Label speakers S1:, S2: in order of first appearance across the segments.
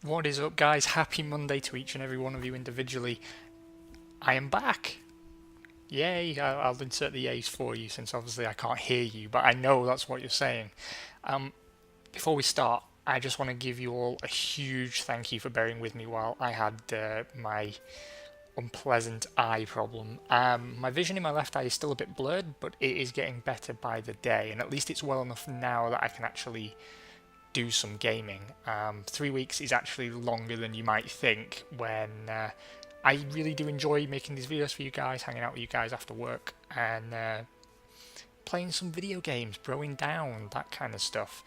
S1: What is up, guys? Happy Monday to each and every one of you individually. I am back. Yay! I'll insert the yays for you since obviously I can't hear you, but I know that's what you're saying. Um, Before we start, I just want to give you all a huge thank you for bearing with me while I had my unpleasant eye problem. My vision in my left eye is still a bit blurred, but it is getting better by the day, and at least it's well enough now that I can actually do some gaming. 3 weeks is actually longer than you might think when I really do enjoy making these videos for you guys, hanging out with you guys after work, and playing some video games, broing down, that kind of stuff.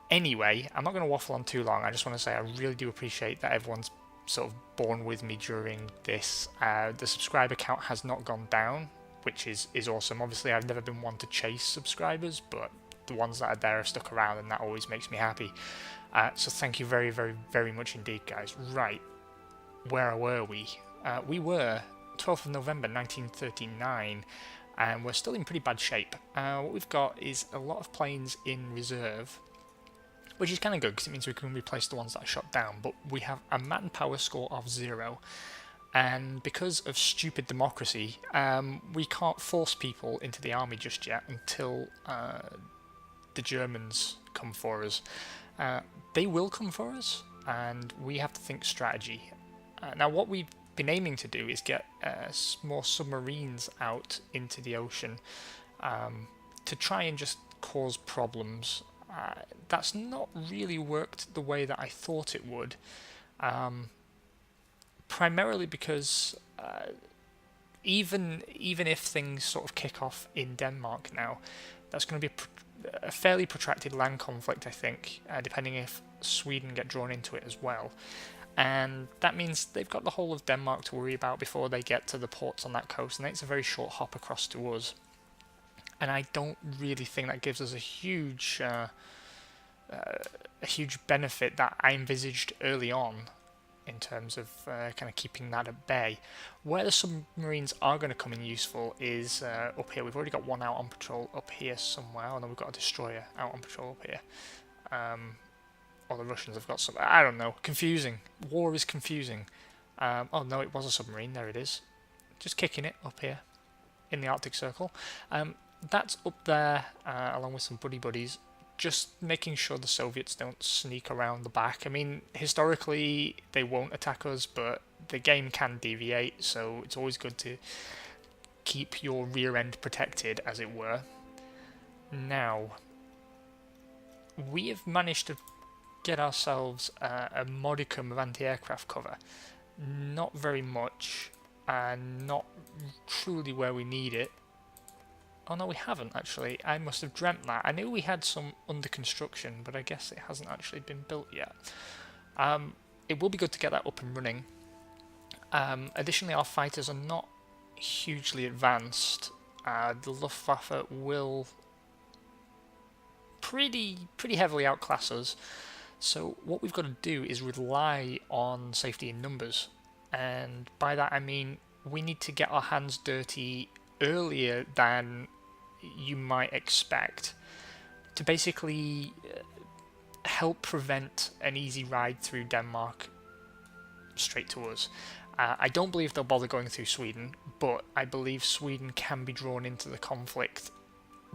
S1: Anyway, I'm not going to waffle on too long. I just want to say I really do appreciate that everyone's sort of borne with me during this. The subscriber count has not gone down, which is awesome. Obviously, I've never been one to chase subscribers, but the ones that are there have stuck around, and that always makes me happy. So thank you very, very, very much indeed, guys. Right, where were we? We were 12th of November 1939, and we're still in pretty bad shape. What we've got is a lot of planes in reserve, which is kind of good because it means we can replace the ones that are shot down, but we have a manpower score of 0. And because of stupid democracy, we can't force people into the army just yet until the Germans come for us. They will come for us, and we have to think strategy. Now, what we've been aiming to do is get more submarines out into the ocean to try and just cause problems. That's not really worked the way that I thought it would, primarily because even if things sort of kick off in Denmark now, that's going to be a fairly protracted land conflict, I think, depending if Sweden get drawn into it as well. And that means they've got the whole of Denmark to worry about before they get to the ports on that coast, and it's a very short hop across to us. And I don't really think that gives us a huge benefit that I envisaged early on in terms of kind of keeping that at bay. Where the submarines are going to come in useful is up here. We've already got one out on patrol up here somewhere, and then we've got a destroyer out on patrol up here. Or the Russians have got some. I don't know. Confusing. War is confusing. Oh no, it was a submarine. There it is. Just kicking it up here in the Arctic Circle. That's up there along with some buddies. Just making sure the Soviets don't sneak around the back. I mean, historically, they won't attack us, but the game can deviate, so it's always good to keep your rear end protected, as it were. Now, we have managed to get ourselves a modicum of anti-aircraft cover. Not very much, and not truly where we need it. Oh no, we haven't actually. I must have dreamt that. I knew we had some under construction, but I guess it hasn't actually been built yet. It will be good to get that up and running. Additionally, our fighters are not hugely advanced. The Luftwaffe will pretty heavily outclass us. So what we've got to do is rely on safety in numbers. And by that I mean we need to get our hands dirty earlier than you might expect to basically help prevent an easy ride through Denmark straight to us. I don't believe they'll bother going through Sweden, but I believe Sweden can be drawn into the conflict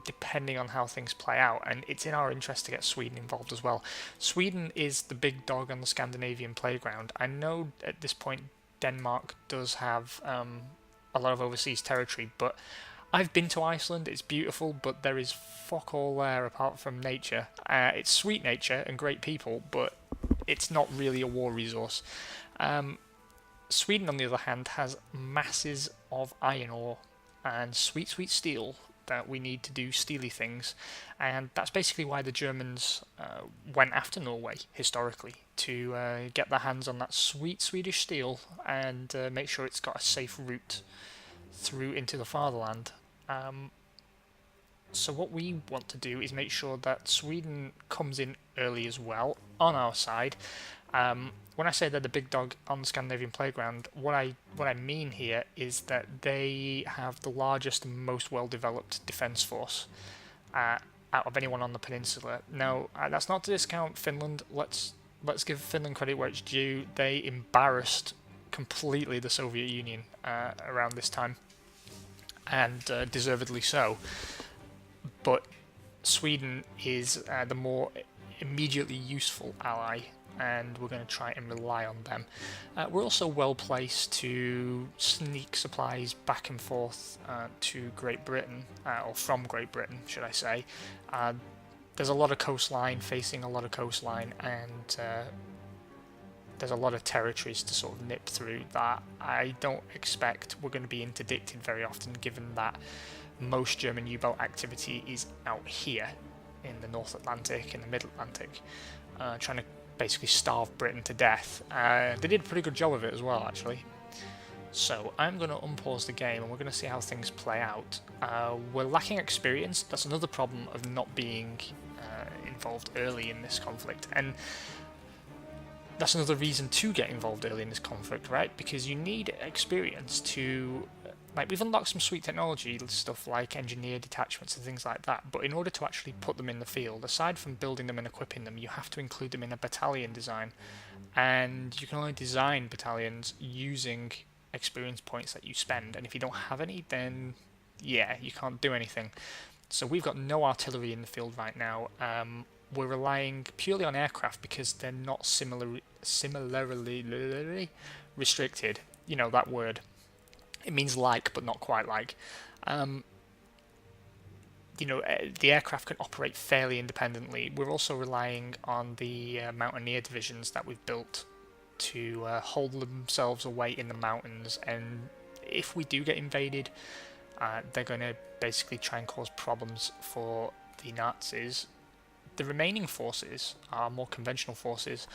S1: depending on how things play out, and it's in our interest to get Sweden involved as well. Sweden is the big dog on the Scandinavian playground. I know at this point Denmark does have a lot of overseas territory, but I've been to Iceland. It's beautiful, but there is fuck all there apart from nature. It's sweet nature and great people, but it's not really a war resource. Sweden, on the other hand, has masses of iron ore and sweet steel that we need to do steely things, and that's basically why the Germans went after Norway historically, to get their hands on that sweet Swedish steel and make sure it's got a safe route through into the fatherland. So what we want to do is make sure that Sweden comes in early as well on our side. When I say they're the big dog on the Scandinavian playground, what I mean here is that they have the largest and most well-developed defence force out of anyone on the peninsula. Now, that's not to discount Finland. Let's let's give Finland credit where it's due. They embarrassed completely the Soviet Union around this time, and deservedly so. But Sweden is the more immediately useful ally, and we're going to try and rely on them. We're also well placed to sneak supplies back and forth to Great Britain, or from Great Britain, should I say. There's a lot of coastline, facing a lot of coastline, and there's a lot of territories to sort of nip through that I don't expect we're going to be interdicted very often, given that most German U-boat activity is out here in the North Atlantic and the Mid Atlantic, trying to basically starve Britain to death. They did a pretty good job of it as well, actually. So I'm going to unpause the game and we're going to see how things play out. We're lacking experience. That's another problem of not being involved early in this conflict, and that's another reason to get involved early in this conflict, right? Because you need experience to, like, we've unlocked some sweet technology, stuff like engineer detachments and things like that, but in order to actually put them in the field, aside from building them and equipping them, you have to include them in a battalion design, and you can only design battalions using experience points that you spend, and if you don't have any, then yeah, you can't do anything. So we've got no artillery in the field right now. We're relying purely on aircraft because they're not similarly restricted. You know that word. It means like, but not quite like. The aircraft can operate fairly independently. We're also relying on the mountaineer divisions that we've built to hold themselves away in the mountains, and if we do get invaded, they're going to basically try and cause problems for the Nazis. The remaining forces are more conventional forces.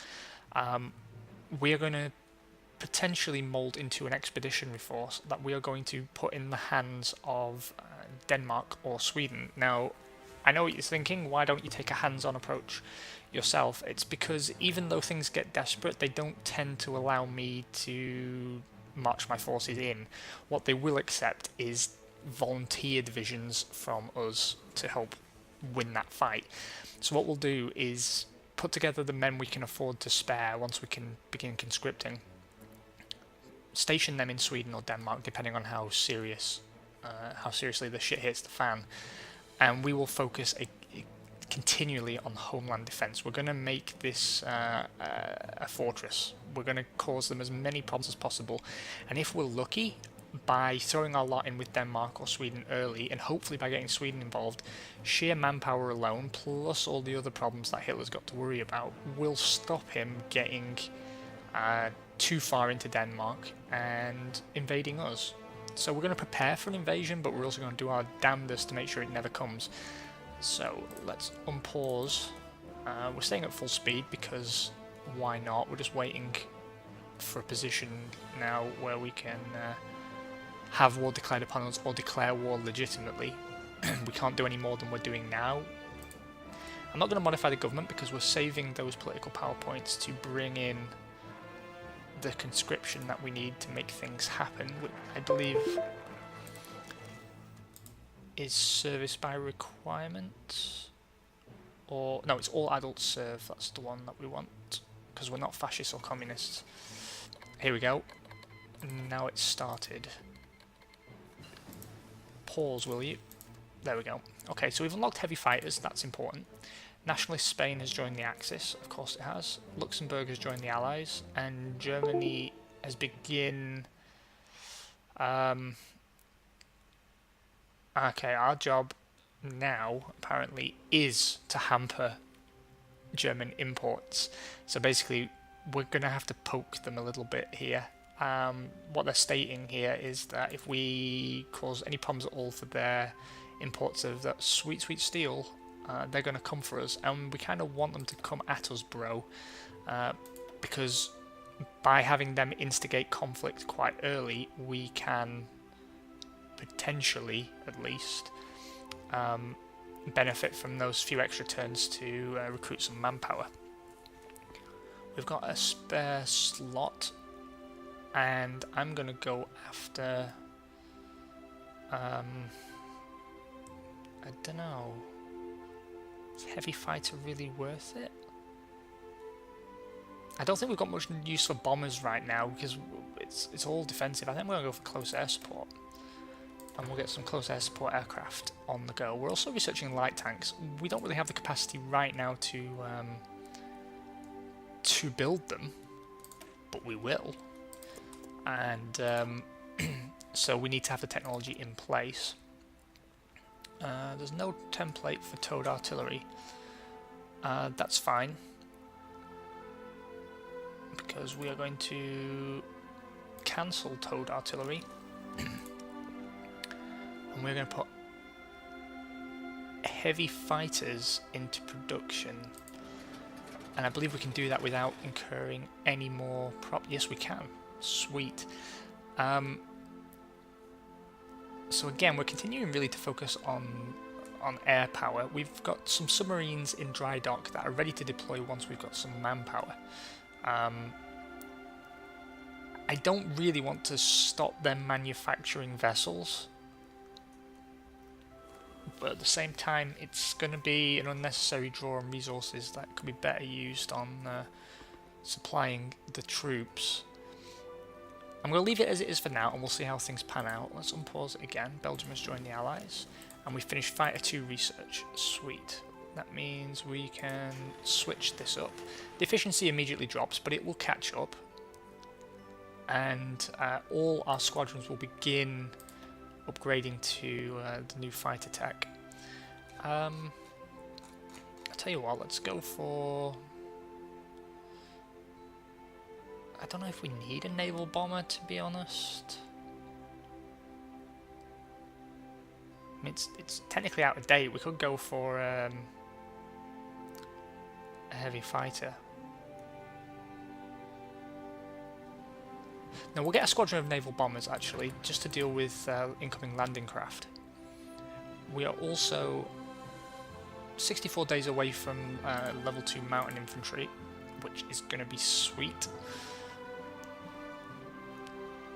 S1: We are going to potentially mould into an expeditionary force that we are going to put in the hands of Denmark or Sweden. Now, I know what you're thinking, why don't you take a hands-on approach yourself? It's because even though things get desperate, they don't tend to allow me to march my forces in. What they will accept is volunteer divisions from us to help win that fight. So what we'll do is put together the men we can afford to spare once we can begin conscripting, station them in Sweden or Denmark, depending on how seriously the shit hits the fan, and we will focus continually on homeland defense. We're going to make this a fortress. We're going to cause them as many problems as possible, and if we're lucky, by throwing our lot in with Denmark or Sweden early, and hopefully by getting Sweden involved, sheer manpower alone, plus all the other problems that Hitler's got to worry about, will stop him getting too far into Denmark and invading us. So we're going to prepare for an invasion, but we're also going to do our damnedest to make sure it never comes. So let's unpause. We're staying at full speed because why not? We're just waiting for a position now where we can have war declared upon us or declare war legitimately. We can't do any more than we're doing now. I'm not going to modify the government because we're saving those political power points to bring in the conscription that we need to make things happen, which I believe is service by requirement, or no, it's all adults serve. That's the one that we want because we're not fascists or communists. Here we go. Now it's started. Pause, will you? There we go. Okay, so we've unlocked heavy fighters. That's important. Nationalist Spain has joined the Axis, of course it has. Luxembourg has joined the Allies, and Germany has begin. Okay, our job now apparently is to hamper German imports. So basically, we're going to have to poke them a little bit here. What they're stating here is that if we cause any problems at all for their imports of that sweet, sweet steel, they're going to come for us, and we kind of want them to come at us, bro, because by having them instigate conflict quite early, we can potentially, at least, benefit from those few extra turns to recruit some manpower. We've got a spare slot, and I'm going to go after, I don't know, is heavy fighter really worth it? I don't think we've got much use for bombers right now because it's all defensive. I think we're going to go for close air support. And we'll get some close air support aircraft on the go. We're also researching light tanks. We don't really have the capacity right now to build them, but we will. And so we need to have the technology in place. There's no template for towed artillery. That's fine, because we are going to cancel towed artillery. And we're going to put heavy fighters into production. And I believe we can do that without incurring any more yes, we can. Sweet. So again, we're continuing really to focus on air power. We've got some submarines in dry dock that are ready to deploy once we've got some manpower. I don't really want to stop them manufacturing vessels, but at the same time it's going to be an unnecessary draw on resources that could be better used on supplying the troops. I'm going to leave it as it is for now, and we'll see how things pan out. Let's unpause it again. Belgium has joined the Allies, and we finished Fighter 2 research. Sweet. That means we can switch this up. The efficiency immediately drops, but it will catch up, and all our squadrons will begin upgrading to the new fighter tech. I'll tell you what, let's go for... I don't know if we need a naval bomber, to be honest. I mean, it's technically out of date. We could go for a heavy fighter. Now we'll get a squadron of naval bombers actually, just to deal with incoming landing craft. We are also 64 days away from level 2 mountain infantry, which is going to be sweet.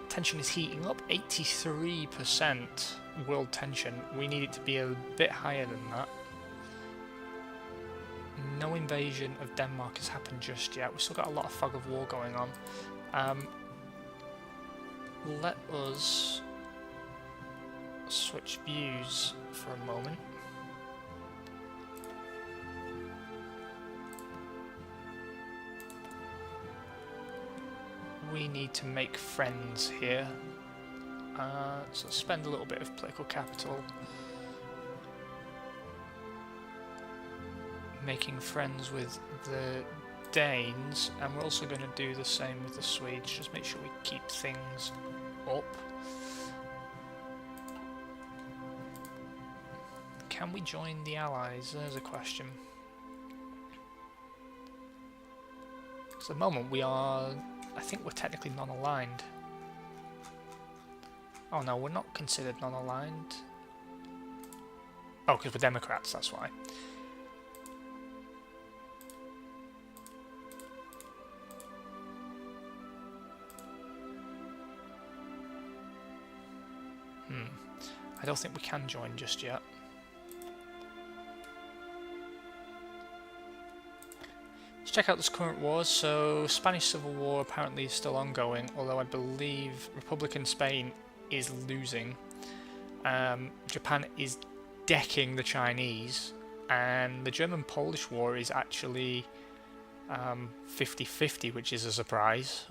S1: Tension is heating up, 83% world tension. We need it to be a bit higher than that. No invasion of Denmark has happened just yet. We've still got a lot of fog of war going on. Let us switch views for a moment. We need to make friends here, so spend a little bit of political capital making friends with the Danes, and we're also going to do the same with the Swedes. Just make sure we keep things up. Can we join the Allies? There's a question. At the moment we are... I think we're technically non-aligned. Oh no, we're not considered non-aligned. Oh, because we're Democrats, that's why. I don't think we can join just yet. Let's check out this current wars. So, Spanish Civil War apparently is still ongoing, although I believe Republican Spain is losing. Japan is decking the Chinese, and the German-Polish war is actually 50-50, which is a surprise.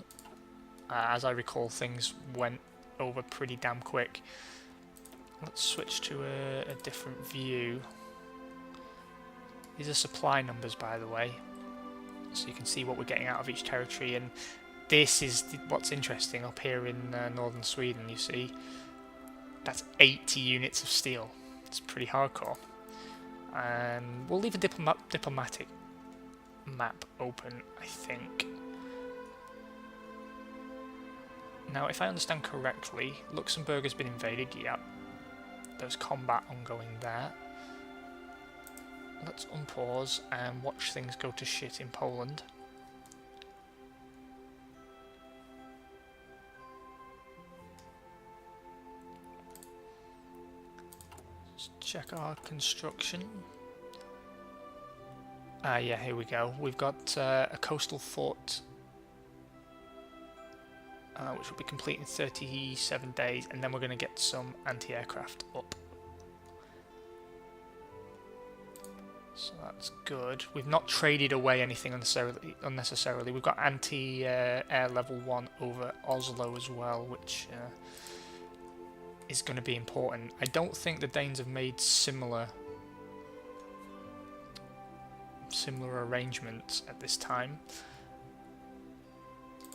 S1: As I recall, things went over pretty damn quick. Let's switch to a different view. These are supply numbers, by the way, so you can see what we're getting out of each territory. And this is what's interesting up here in northern Sweden. You see, that's 80 units of steel. It's pretty hardcore. And we'll leave a diplomatic map open, I think. Now, if I understand correctly, Luxembourg has been invaded. Yep. There's combat ongoing there. Let's unpause and watch things go to shit in Poland. Let's check our construction. Yeah, here we go. We've got a coastal fort which will be complete in 37 days, and then we're going to get some anti-aircraft up. So that's good. We've not traded away anything unnecessarily. We've got anti-air level 1 over Oslo as well, which is going to be important. I don't think the Danes have made similar arrangements at this time.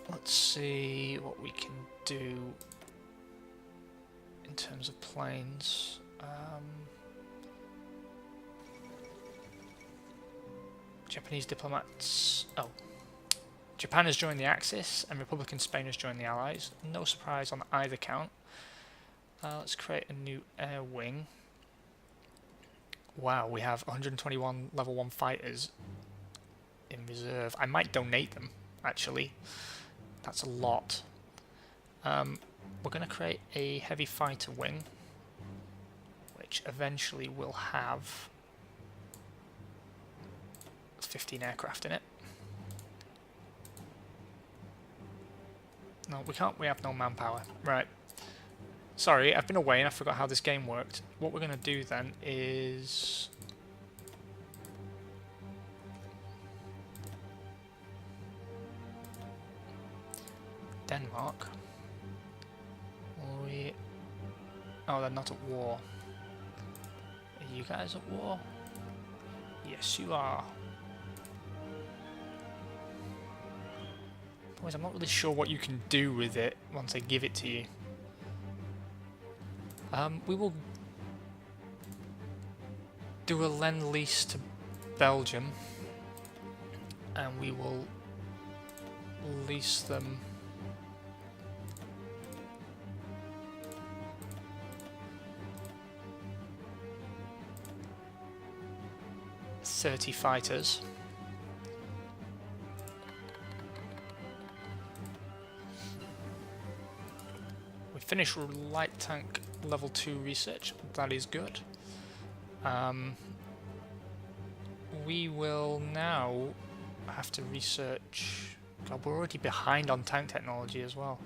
S1: Let's see what we can do in terms of planes. Japanese diplomats. Oh, Japan has joined the Axis, and Republican Spain has joined the Allies. No surprise on either count. Let's create a new air wing. Wow, we have 121 level 1 fighters in reserve. I might donate them, actually. That's a lot. We're going to create a heavy fighter wing, which eventually will have 15 aircraft in it. No, we can't. We have no manpower. Right. Sorry, I've been away and I forgot how this game worked. What we're going to do then is... Denmark. Oh, they're not at war. Are you guys at war? Yes, you are. Boys, I'm not really sure what you can do with it once I give it to you. We will do a lend-lease to Belgium, and we will lease them 30 fighters. We finished light tank level 2 research. That is good. We will now have to research... God, we're already behind on tank technology as well.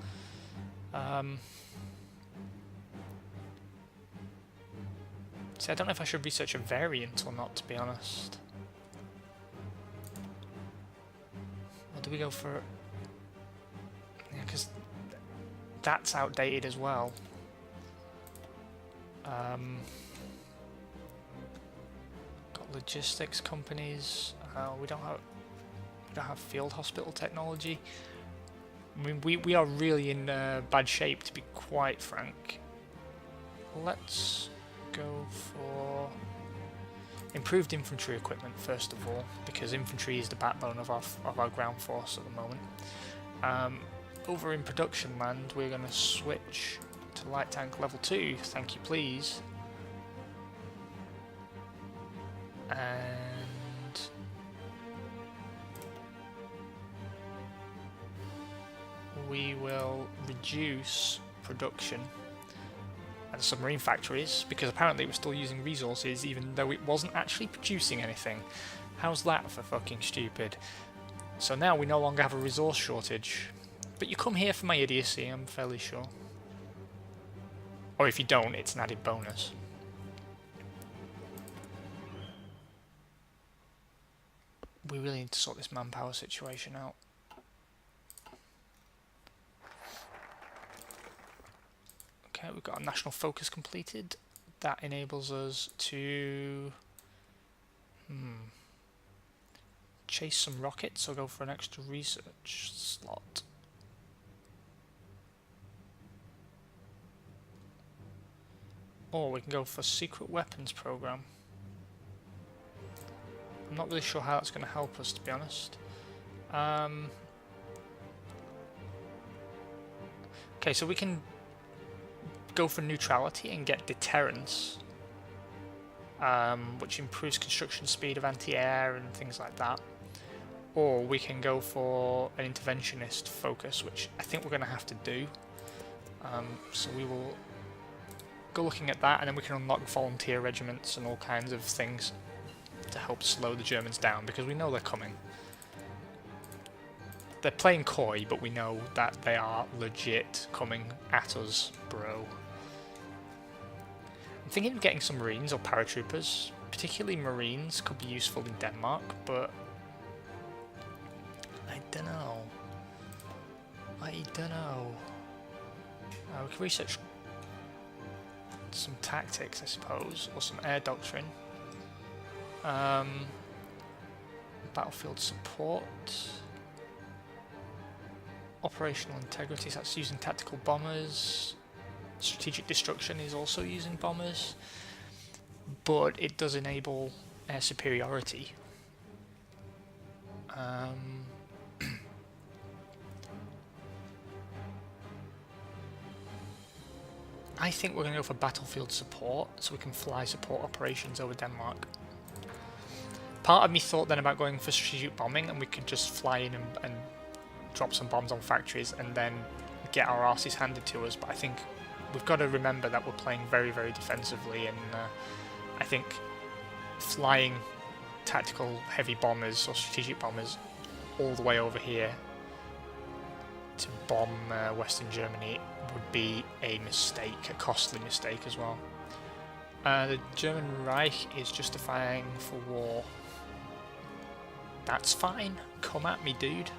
S1: See, I don't know if I should research a variant or not, to be honest. Or do we go for... Yeah, because that's outdated as well. Got logistics companies. We don't have field hospital technology. I mean, we are really in bad shape, to be quite frank. Let's go for improved infantry equipment first of all, because infantry is the backbone of our ground force at the moment. Over in production land, we're going to switch to light tank level 2. Thank you, please. And we will reduce production at the submarine factories, because apparently we're still using resources even though it wasn't actually producing anything. How's that for fucking stupid? So now we no longer have a resource shortage. But you come here for my idiocy, I'm fairly sure. Or if you don't, it's an added bonus. We really need to sort this manpower situation out. Okay, we've got a national focus completed. That enables us to chase some rockets or go for an extra research slot. Or we can go for secret weapons program. I'm not really sure how that's going to help us, to be honest. Okay, so we can go for neutrality and get deterrence, which improves construction speed of anti-air and things like that. Or we can go for an interventionist focus, which I think we're going to have to do. So we will go looking at that, and then we can unlock volunteer regiments and all kinds of things to help slow the Germans down, because we know they're coming. they're playing coy, but we know that they are legit coming at us, bro. I'm thinking of getting some Marines or paratroopers. Particularly Marines could be useful in Denmark, but I don't know. I don't know. We can research some tactics, I suppose, or some air doctrine. Battlefield support. Operational integrity, so that's using tactical bombers. Strategic destruction is also using bombers. But it does enable air superiority. I think we're going to go for battlefield support, so we can fly support operations over Denmark. Part of me thought then about going for strategic bombing, and we could just fly in and drop some bombs on factories and then get our arses handed to us, but I think we've got to remember that we're playing very, very defensively, and I think flying tactical heavy bombers or strategic bombers all the way over here to bomb Western Germany would be a mistake, a costly mistake as well. The German Reich is justifying for war. That's fine. Come at me, dude.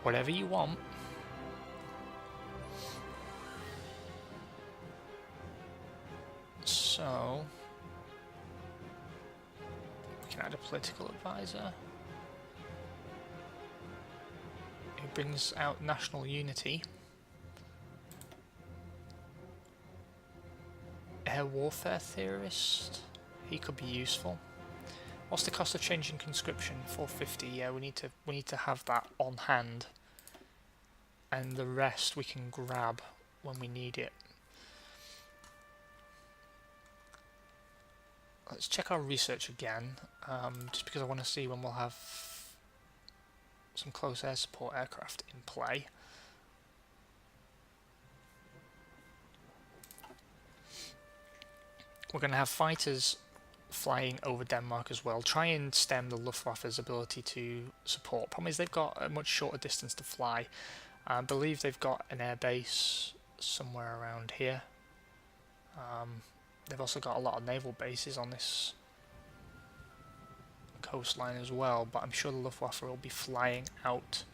S1: Whatever you want. So we can add a political advisor who brings out national unity. Air warfare theorist, he could be useful. What's the cost of changing conscription? 450. Yeah, we need to have that on hand, and the rest we can grab when we need it. Let's check our research again, just because I want to see when we'll have some close air support aircraft in play. We're going to have fighters flying over Denmark as well. Try and stem the Luftwaffe's ability to support. Problem is they've got a much shorter distance to fly. I believe they've got an air base somewhere around here. They've also got a lot of naval bases on this coastline as well, but I'm sure the Luftwaffe will be flying out.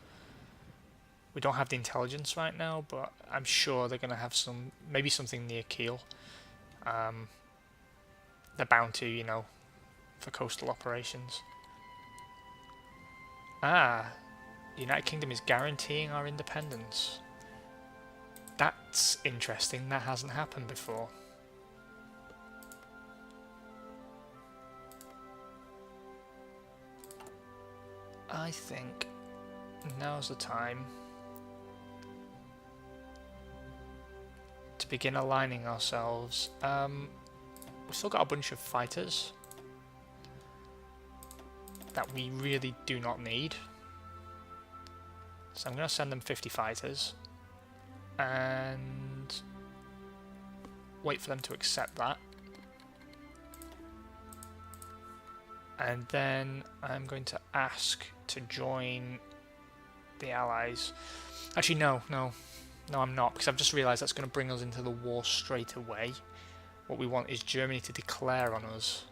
S1: We don't have the intelligence right now, but I'm sure they're going to have some, maybe something near Kiel. They're bound to, you know, for coastal operations. Ah, the United Kingdom is guaranteeing our independence. That's interesting, that hasn't happened before. I think now's the time to begin aligning ourselves. We've still got a bunch of fighters that we really do not need. So I'm going to send them 50 fighters and wait for them to accept that. And then I'm going to ask to join the Allies. Actually, no, I'm not, because I've just realised that's going to bring us into the war straight away. What we want is Germany to declare on us.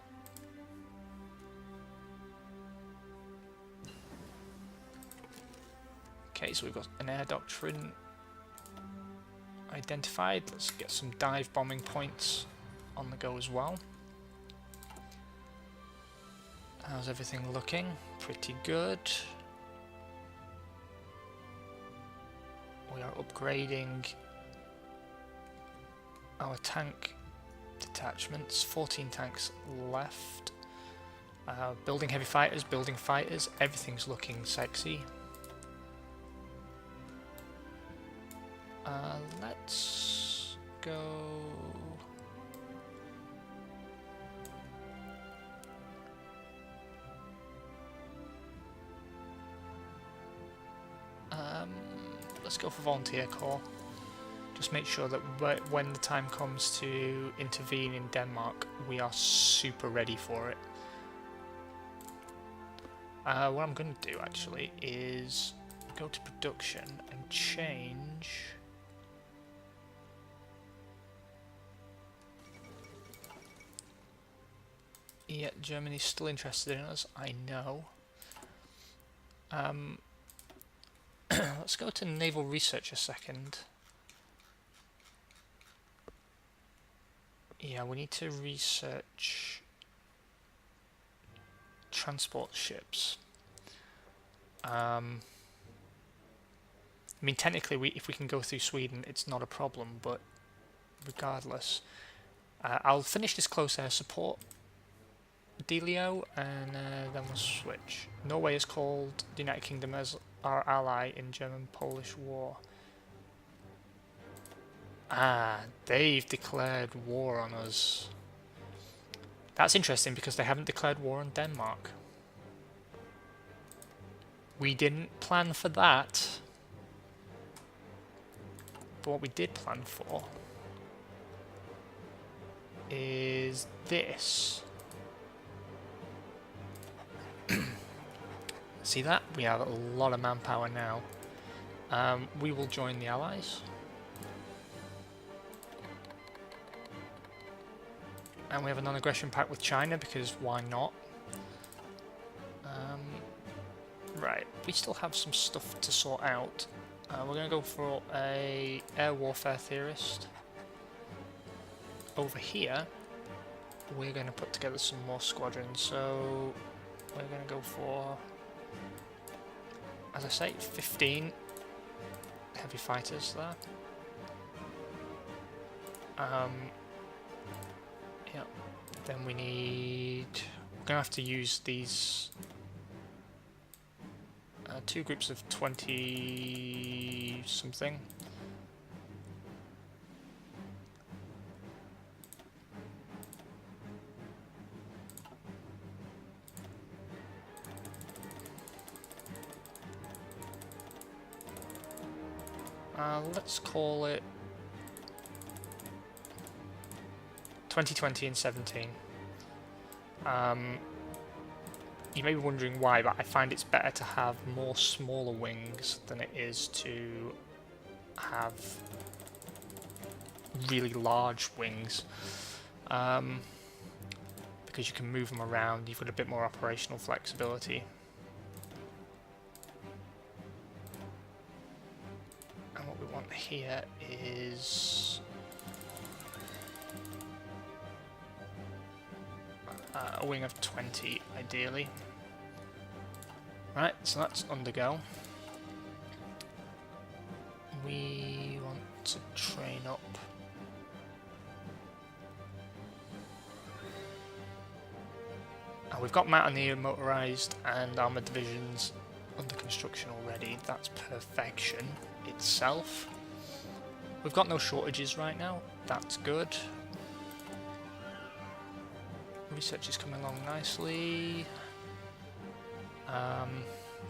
S1: Okay, so we've got an air doctrine identified. Let's get some dive bombing points on the go as well. How's everything looking? Pretty good. We are upgrading our tank detachments. 14 tanks left. Building heavy fighters, building fighters. Everything's looking sexy. Let's go. Let's go for Volunteer Corps. Just make sure that when the time comes to intervene in Denmark, we are super ready for it. What I'm going to do actually is go to production and change. Yeah, Germany's still interested in us, I know. Let's go to naval research a second. Yeah, we need to research transport ships. I mean, technically, if we can go through Sweden, it's not a problem, but regardless. I'll finish this close air support dealio, and then we'll switch. Norway has called the United Kingdom as our ally in German-Polish war. Ah, they've declared war on us. That's interesting because they haven't declared war on Denmark. We didn't plan for that. But what we did plan for is this. See that? We have a lot of manpower now. We will join the Allies. And we have a non-aggression pact with China because why not? Right, we still have some stuff to sort out. We're going to go for a air warfare theorist. Over here, we're going to put together some more squadrons. So we're going to go for, as I say, 15 heavy fighters there. Yeah. Then we're going to have to use these two groups of 20 something. Let's call it 2020 and 17. You may be wondering why, but I find it's better to have more smaller wings than it is to have really large wings. Because you can move them around, you've got a bit more operational flexibility. And what we want here is a wing of 20, ideally. Right, so that's undergo. We want to train up. We've got Mountaineer, Motorised and Armoured Divisions under construction already. That's perfection itself. We've got no shortages right now. That's good. Research is coming along nicely.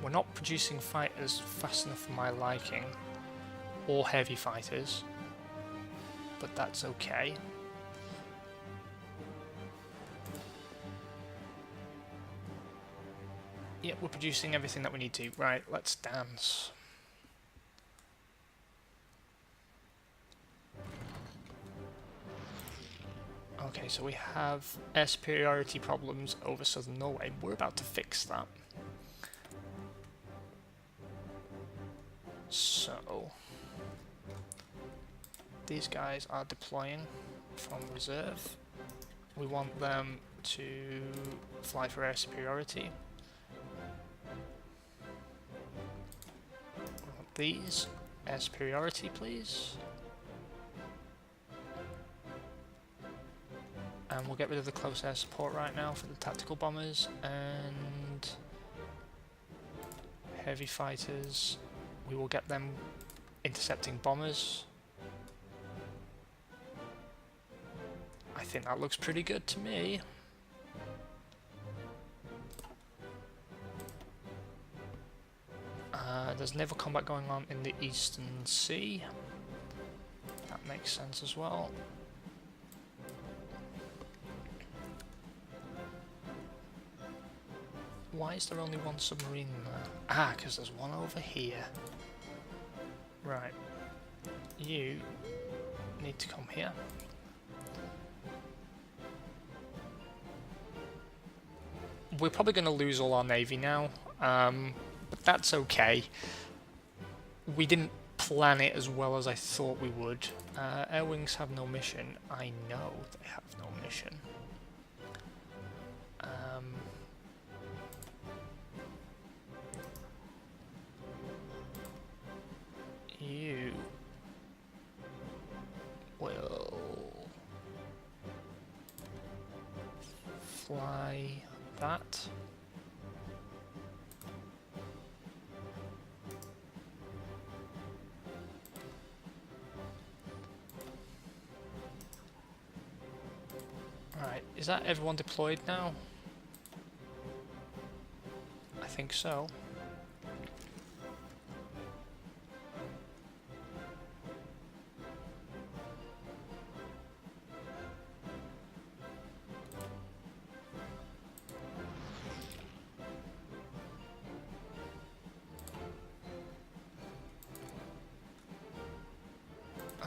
S1: We're not producing fighters fast enough for my liking, or heavy fighters, but that's okay. Yeah, we're producing everything that we need to. Right, let's dance. Okay, so we have air superiority problems over southern Norway. We're about to fix that. So, these guys are deploying from reserve. We want them to fly for air superiority. We want these, air superiority please. And we'll get rid of the close air support right now for the tactical bombers and heavy fighters. We will get them intercepting bombers. I think that looks pretty good to me. There's naval combat going on in the Eastern Sea. That makes sense as well. Why is there only one submarine there? Ah, because there's one over here. Right. You need to come here. We're probably going to lose all our navy now, but that's okay. We didn't plan it as well as I thought we would. Air wings have no mission. I know they have no mission. You will fly that. Right, is that everyone deployed now? I think so.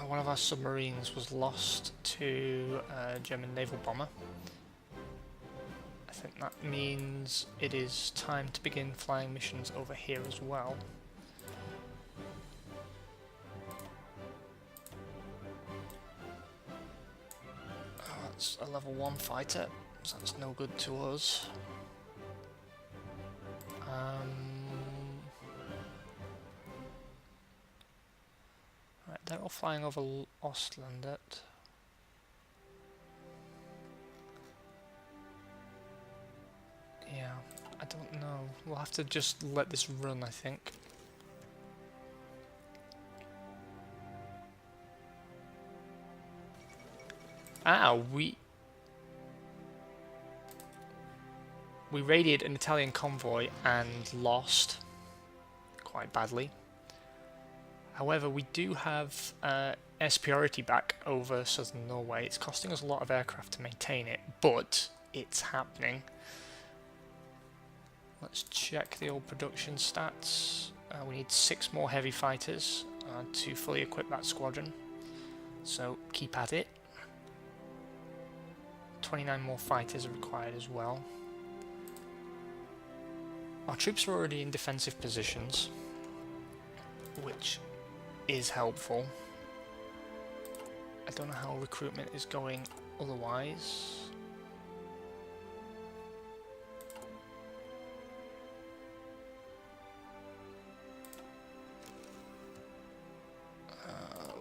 S1: One of our submarines was lost to a German naval bomber. I think that means it is time to begin flying missions over here as well. Oh, that's a level 1 fighter, so that's no good to us. Right, they're all flying over Ostlandet. Yeah, I don't know. We'll have to just let this run, I think. Ah, we raided an Italian convoy and lost quite badly. However, we do have air superiority back over southern Norway. It's costing us a lot of aircraft to maintain it, but it's happening. Let's check the old production stats. We need 6 more heavy fighters to fully equip that squadron, so keep at it. 29 more fighters are required as well. Our troops are already in defensive positions, which is helpful. I don't know how recruitment is going otherwise.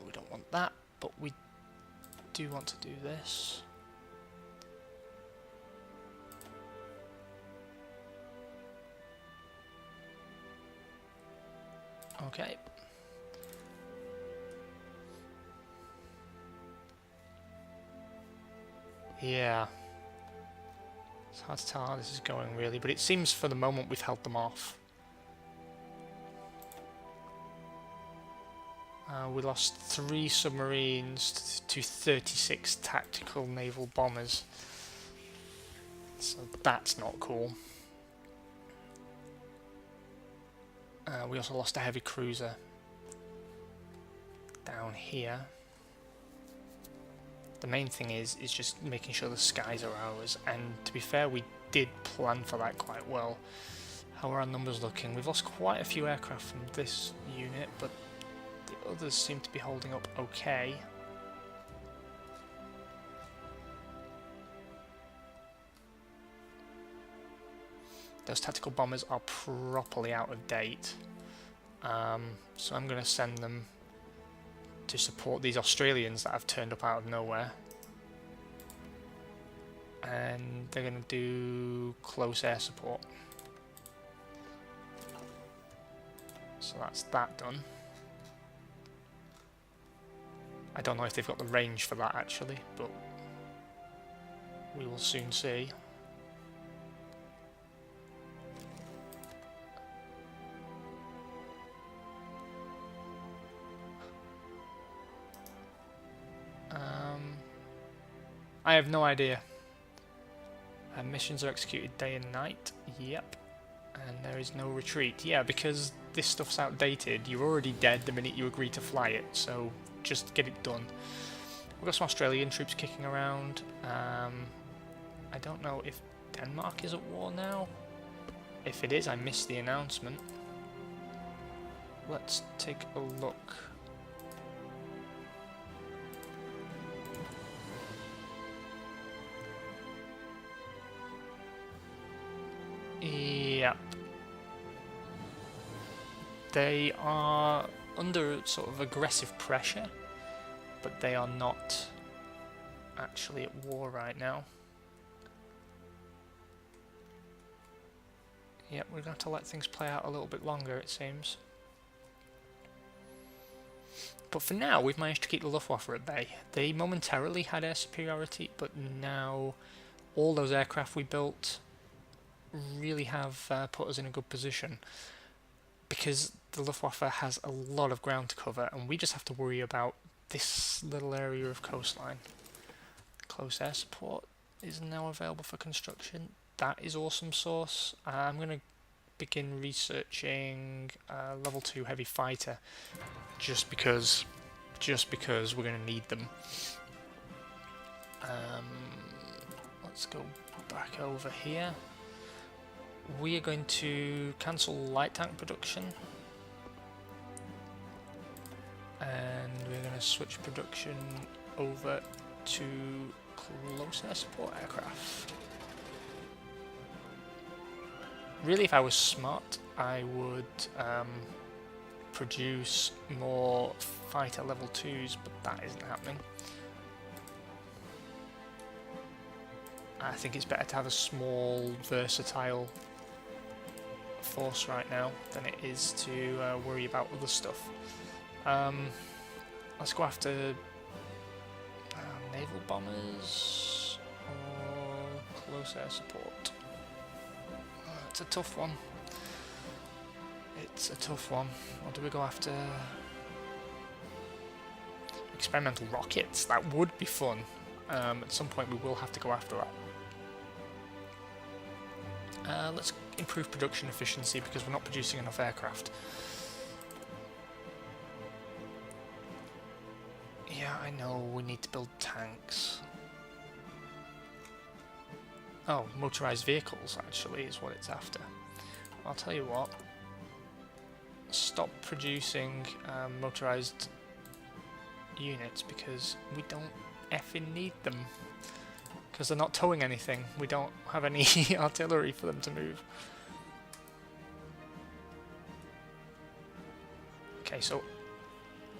S1: We don't want that, but we do want to do this. Okay. Yeah. It's hard to tell how this is going really, but it seems for the moment we've held them off. We lost 3 submarines to 36 tactical naval bombers. So that's not cool. We also lost a heavy cruiser down here. The main thing is just making sure the skies are ours, and to be fair, we did plan for that quite well. How are our numbers looking? We've lost quite a few aircraft from this unit, but the others seem to be holding up okay. Those tactical bombers are properly out of date, so I'm going to send them to support these Australians that have turned up out of nowhere. And they're going to do close air support. So that's that done. I don't know if they've got the range for that actually, but we will soon see. I have no idea. Missions are executed day and night. Yep. And there is no retreat. Yeah, because this stuff's outdated. You're already dead the minute you agree to fly it, so just get it done. We've got some Australian troops kicking around. I don't know if Denmark is at war now. If it is, I missed the announcement. Let's take a look. Yep. They are under sort of aggressive pressure, but they are not actually at war right now. Yep, we're going to have to let things play out a little bit longer, it seems. But for now, we've managed to keep the Luftwaffe at bay. They momentarily had air superiority, but now all those aircraft we built really have put us in a good position, because the Luftwaffe has a lot of ground to cover, and we just have to worry about this little area of coastline. Close air support is now available for construction. That is awesome sauce. I'm going to begin researching level 2 heavy fighter, just because we're going to need them. Let's go back over here. We are going to cancel light tank production, and we're going to switch production over to close air support aircraft. Really, if I was smart, I would produce more fighter level 2s, but that isn't happening. I think it's better to have a small, versatile force right now than it is to worry about other stuff. Let's go after naval bombers or close air support. It's a tough one. It's a tough one. Or do we go after experimental rockets? That would be fun. At some point we will have to go after that. Let's improve production efficiency because we're not producing enough aircraft. Yeah, I know we need to build tanks. Oh, motorised vehicles actually is what it's after. I'll tell you what. Stop producing motorised units because we don't effing need them. Because they're not towing anything. We don't have any artillery for them to move. Okay, so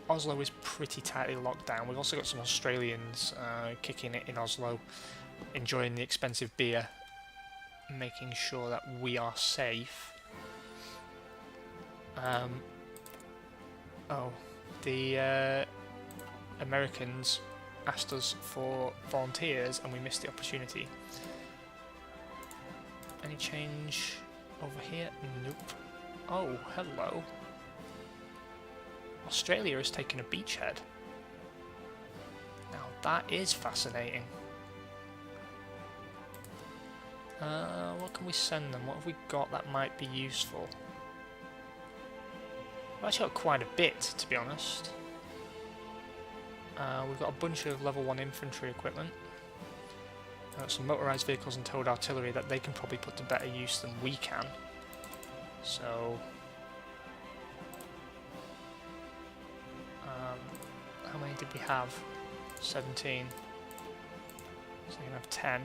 S1: Oslo is pretty tightly locked down. We've also got some Australians kicking it in Oslo, enjoying the expensive beer, making sure that we are safe. The Americans asked us for volunteers and we missed the opportunity. Any change over here? Nope. Oh, hello. Australia has taken a beachhead. Now that is fascinating. What can we send them? What have we got that might be useful? We've actually got quite a bit, to be honest. We've got a bunch of level 1 infantry equipment. Some motorised vehicles and towed artillery that they can probably put to better use than we can. So... how many did we have? 17. So they can have 10.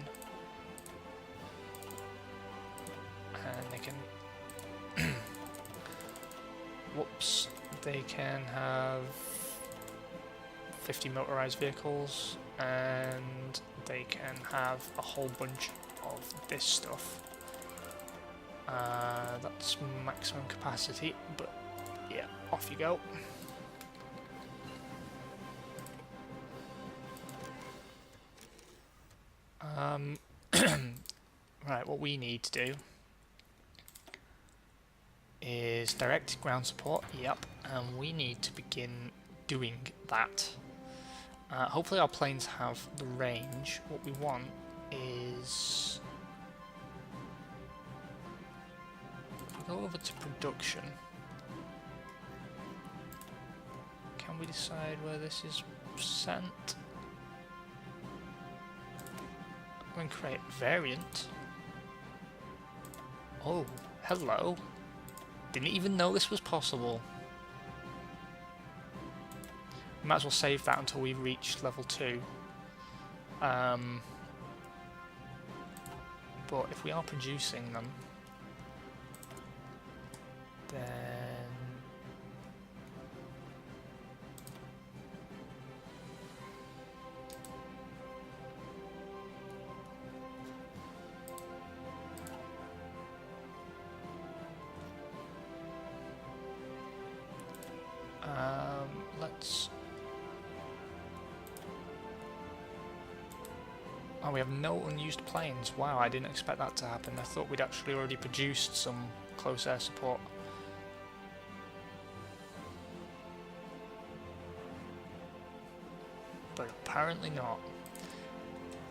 S1: And they can... whoops. They can have 50 motorised vehicles, and they can have a whole bunch of this stuff. That's maximum capacity, but yeah, off you go. Right, what we need to do is direct ground support, yep, and we need to begin doing that. Hopefully our planes have the range. What we want is go over to production. Can we decide where this is sent? And create variant. Oh, hello. Didn't even know this was possible. We might as well save that until we reach level 2. But if we are producing them, then let's. Oh, we have no unused planes. Wow, I didn't expect that to happen. I thought we'd actually already produced some close air support. But apparently not.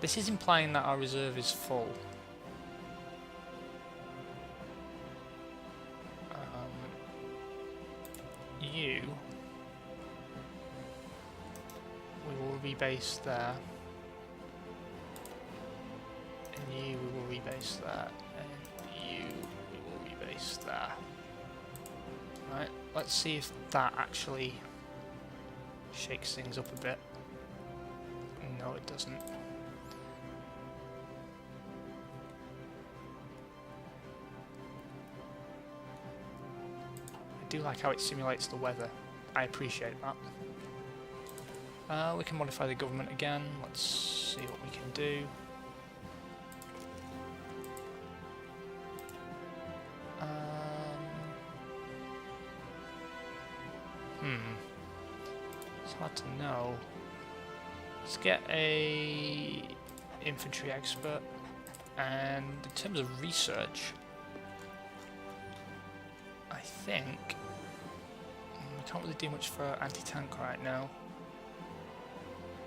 S1: This is implying that our reserve is full. You... we will rebase there. And you we will rebase there. And you we will rebase there. Right, let's see if that actually shakes things up a bit. No, it doesn't. I do like how it simulates the weather. I appreciate that. We can modify the government again. Let's see what we can do. It's hard to know. Let's get a infantry expert, and in terms of research, I think we can't really do much for anti-tank right now.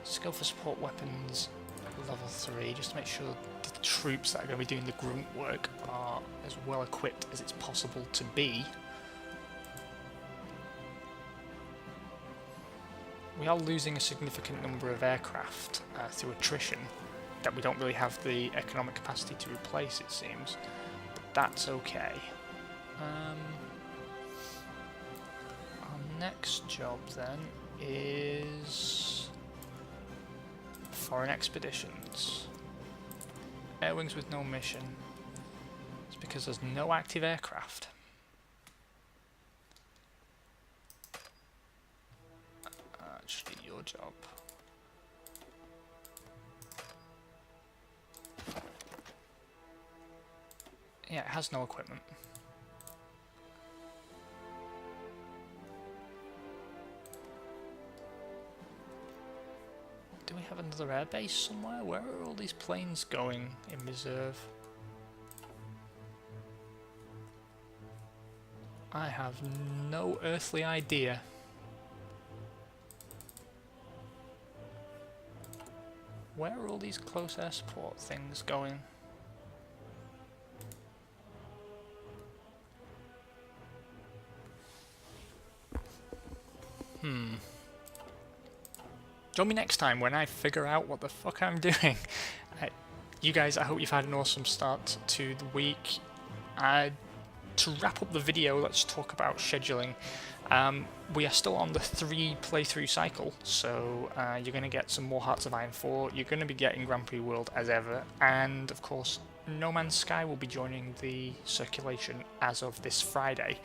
S1: Skill for support weapons, level 3, just to make sure the troops that are going to be doing the grunt work are as well equipped as it's possible to be. We are losing a significant number of aircraft through attrition that we don't really have the economic capacity to replace, it seems. But that's okay. Our next job then is foreign expeditions. Air wings with no mission. It's because there's no active aircraft. Actually, your job. Yeah, it has no equipment. Do we have another airbase somewhere? Where are all these planes going in reserve? I have no earthly idea. Where are all these close air support things going? Join me next time when I figure out what the fuck I'm doing. You guys, I hope you've had an awesome start to the week. To wrap up the video, let's talk about scheduling. We are still on the 3 playthrough cycle, so you're going to get some more Hearts of Iron 4, you're going to be getting Grand Prix World as ever, and of course No Man's Sky will be joining the circulation as of this Friday.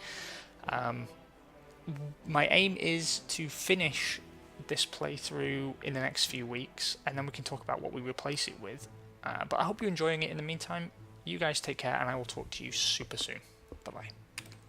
S1: My aim is to finish this playthrough in the next few weeks, and then we can talk about what we replace it with. But I hope you're enjoying it in the meantime. You guys take care, and I will talk to you super soon. Bye-bye.